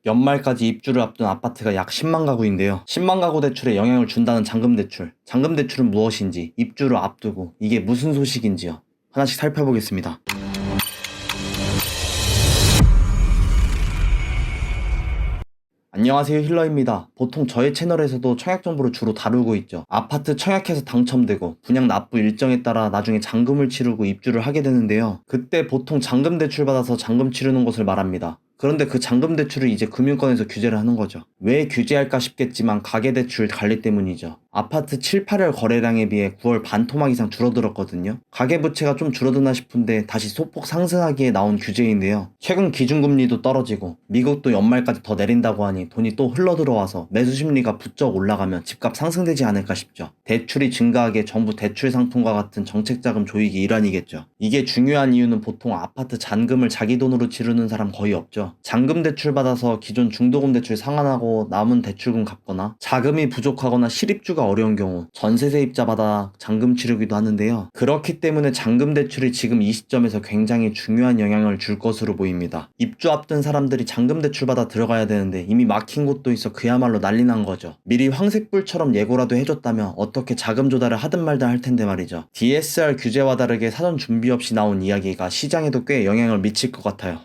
연말까지 입주를 앞둔 아파트가 약 10만 가구인데요. 10만 가구 대출에 영향을 준다는 잔금대출. 잔금대출은 무엇인지, 입주를 앞두고 이게 무슨 소식인지요. 하나씩 살펴보겠습니다. 안녕하세요, 힐러입니다. 보통 저의 채널에서도 청약 정보를 주로 다루고 있죠. 아파트 청약해서 당첨되고 분양 납부 일정에 따라 나중에 잔금을 치르고 입주를 하게 되는데요. 그때 보통 잔금 대출 받아서 잔금 치르는 것을 말합니다. 그런데 그 잔금 대출을 이제 금융권에서 규제를 하는 거죠. 왜 규제할까 싶겠지만 가계대출 관리 때문이죠. 아파트 7, 8월 거래량에 비해 9월 반 토막 이상 줄어들었거든요. 가계부채가 좀 줄어드나 싶은데 다시 소폭 상승하기에 나온 규제인데요. 최근 기준금리도 떨어지고 미국도 연말까지 더 내린다고 하니 돈이 또 흘러들어와서 매수 심리가 부쩍 올라가면 집값 상승되지 않을까 싶죠. 대출이 증가하게 정부 대출 상품과 같은 정책자금 조익이 일환이겠죠. 이게 중요한 이유는 보통 아파트 잔금을 자기 돈으로 치르는 사람 거의 없죠. 잔금 대출 받아서 기존 중도금 대출 상환하고 남은 대출금 갚거나 자금이 부족하거나 실입주가 어려운 경우 전세세입자 받아 잔금 치르기도 하는데요. 그렇기 때문에 잔금 대출이 지금 이 시점에서 굉장히 중요한 영향을 줄 것으로 보입니다. 입주 앞둔 사람들이 잔금 대출 받아 들어가야 되는데 이미 막힌 곳도 있어 그야말로 난리 난 거죠. 미리 황색불처럼 예고라도 해줬다면 어떻게 자금 조달을 하든 말든 할 텐데 말이죠. DSR 규제와 다르게 사전 준비 없이 나온 이야기가 시장에도 꽤 영향을 미칠 것 같아요.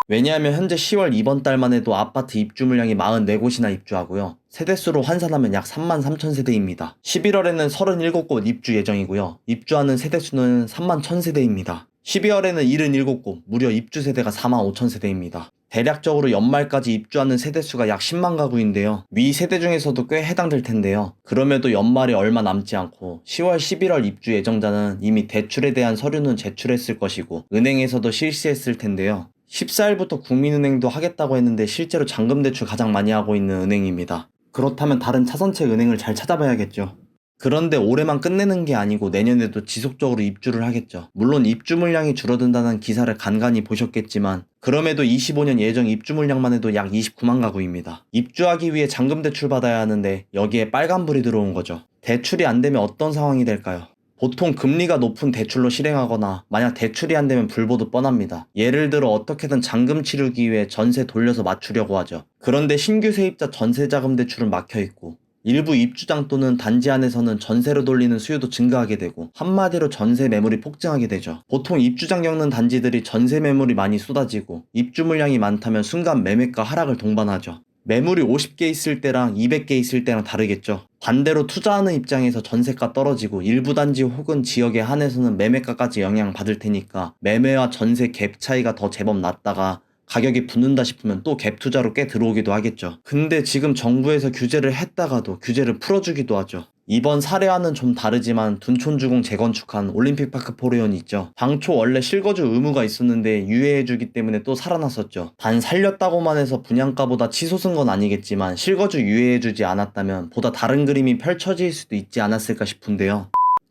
왜냐하면 현재 10월 이번 달만 해도 아파트 입주 물량이 44곳이나 입주하고요. 세대수로 환산하면 약 3만 3천 세대입니다. 11월에는 37곳 입주 예정이고요. 입주하는 세대수는 3만 1천 세대입니다. 12월에는 77곳, 무려 입주 세대가 4만 5천 세대입니다. 대략적으로 연말까지 입주하는 세대수가 약 10만 가구인데요. 위 세대 중에서도 꽤 해당될 텐데요. 그럼에도 연말이 얼마 남지 않고 10월, 11월 입주 예정자는 이미 대출에 대한 서류는 제출했을 것이고 은행에서도 실시했을 텐데요. 14일부터 국민은행도 하겠다고 했는데 실제로 잔금대출 가장 많이 하고 있는 은행입니다. 그렇다면 다른 차선책 은행을 잘 찾아봐야겠죠. 그런데 올해만 끝내는 게 아니고 내년에도 지속적으로 입주를 하겠죠. 물론 입주 물량이 줄어든다는 기사를 간간히 보셨겠지만 그럼에도 25년 예정 입주 물량만 해도 약 29만 가구입니다. 입주하기 위해 잔금 대출 받아야 하는데 여기에 빨간불이 들어온 거죠. 대출이 안 되면 어떤 상황이 될까요? 보통 금리가 높은 대출로 실행하거나 만약 대출이 안 되면 불보듯 뻔합니다. 예를 들어 어떻게든 잔금 치르기 위해 전세 돌려서 맞추려고 하죠. 그런데 신규 세입자 전세자금 대출은 막혀있고 일부 입주장 또는 단지 안에서는 전세로 돌리는 수요도 증가하게 되고 한마디로 전세 매물이 폭증하게 되죠. 보통 입주장 겪는 단지들이 전세 매물이 많이 쏟아지고 입주 물량이 많다면 순간 매매가 하락을 동반하죠. 매물이 50개 있을 때랑 200개 있을 때랑 다르겠죠. 반대로 투자하는 입장에서 전세가 떨어지고 일부 단지 혹은 지역에 한해서는 매매가까지 영향받을 테니까 매매와 전세 갭 차이가 더 제법 났다가 가격이 붙는다 싶으면 또 갭 투자로 꽤 들어오기도 하겠죠. 근데 지금 정부에서 규제를 했다가도 규제를 풀어주기도 하죠. 이번 사례와는 좀 다르지만 둔촌주공 재건축한 올림픽파크 포레온이 있죠. 당초 원래 실거주 의무가 있었는데 유예해주기 때문에 또 살아났었죠. 단 살렸다고만 해서 분양가보다 치솟은 건 아니겠지만 실거주 유예해주지 않았다면 보다 다른 그림이 펼쳐질 수도 있지 않았을까 싶은데요.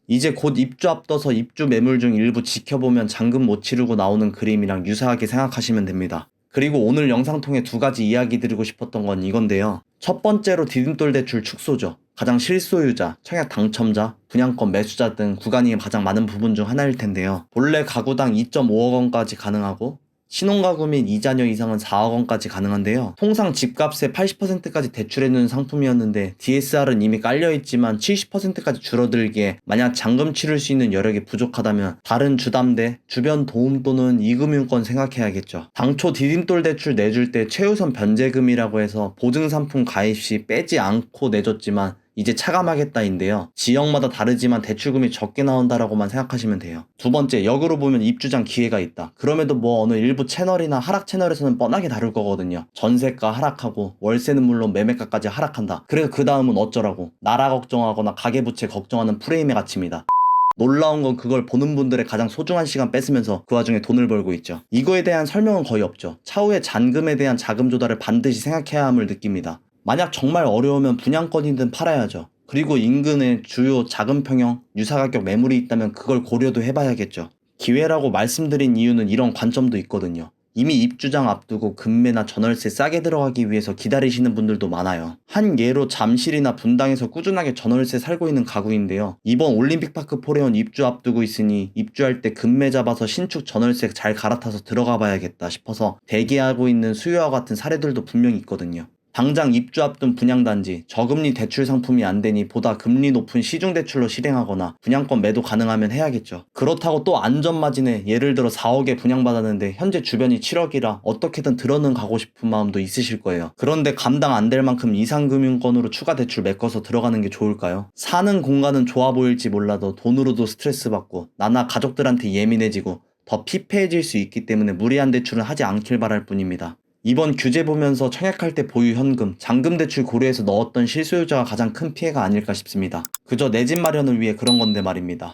이제 곧 입주 앞둬서 입주 매물 중 일부 지켜보면 잔금 못 치르고 나오는 그림이랑 유사하게 생각하시면 됩니다. 그리고 오늘 영상 통해 두 가지 이야기 드리고 싶었던 건 이건데요. 첫 번째로 디딤돌 대출 축소죠. 가장 실소유자, 청약 당첨자, 분양권 매수자 등 구간이 가장 많은 부분 중 하나일 텐데요. 본래 가구당 2.5억 원까지 가능하고 신혼가구 및 2자녀 이상은 4억 원까지 가능한데요. 통상 집값의 80%까지 대출해주는 상품이었는데 DSR은 이미 깔려있지만 70%까지 줄어들기에 만약 잔금 치를 수 있는 여력이 부족하다면 다른 주담대, 주변 도움 또는 이금융권 생각해야겠죠. 당초 디딤돌 대출 내줄 때 최우선 변제금이라고 해서 보증상품 가입 시 빼지 않고 내줬지만 이제 차감하겠다인데요. 지역마다 다르지만 대출금이 적게 나온다라고만 생각하시면 돼요. 두 번째, 역으로 보면 입주장 기회가 있다. 그럼에도 어느 일부 채널이나 하락 채널에서는 뻔하게 다룰 거거든요. 전세가 하락하고 월세는 물론 매매가까지 하락한다. 그래서 그 다음은 어쩌라고. 나라 걱정하거나 가계부채 걱정하는 프레임의 가치입니다. 놀라운 건 그걸 보는 분들의 가장 소중한 시간 뺏으면서 그 와중에 돈을 벌고 있죠. 이거에 대한 설명은 거의 없죠. 차후에 잔금에 대한 자금 조달을 반드시 생각해야 함을 느낍니다. 만약 정말 어려우면 분양권이든 팔아야죠. 그리고 인근에 주요 자금 평형, 유사가격 매물이 있다면 그걸 고려도 해봐야겠죠. 기회라고 말씀드린 이유는 이런 관점도 있거든요. 이미 입주장 앞두고 금매나 전월세 싸게 들어가기 위해서 기다리시는 분들도 많아요. 한 예로 잠실이나 분당에서 꾸준하게 전월세 살고 있는 가구인데요. 이번 올림픽파크 포레온 입주 앞두고 있으니 입주할 때 금매 잡아서 신축 전월세 잘 갈아타서 들어가 봐야겠다 싶어서 대기하고 있는 수요와 같은 사례들도 분명히 있거든요. 당장 입주 앞둔 분양단지, 저금리 대출 상품이 안 되니 보다 금리 높은 시중대출로 실행하거나 분양권 매도 가능하면 해야겠죠. 그렇다고 또 안전마진에 예를 들어 4억에 분양받았는데 현재 주변이 7억이라 어떻게든 들어는 가고 싶은 마음도 있으실 거예요. 그런데 감당 안 될 만큼 이상금융권으로 추가 대출 메꿔서 들어가는 게 좋을까요? 사는 공간은 좋아 보일지 몰라도 돈으로도 스트레스 받고 나나 가족들한테 예민해지고 더 피폐해질 수 있기 때문에 무리한 대출은 하지 않길 바랄 뿐입니다. 이번 규제 보면서 청약할 때 보유 현금, 잔금 대출 고려해서 넣었던 실소유자가 가장 큰 피해가 아닐까 싶습니다. 그저 내 집 마련을 위해 그런 건데 말입니다.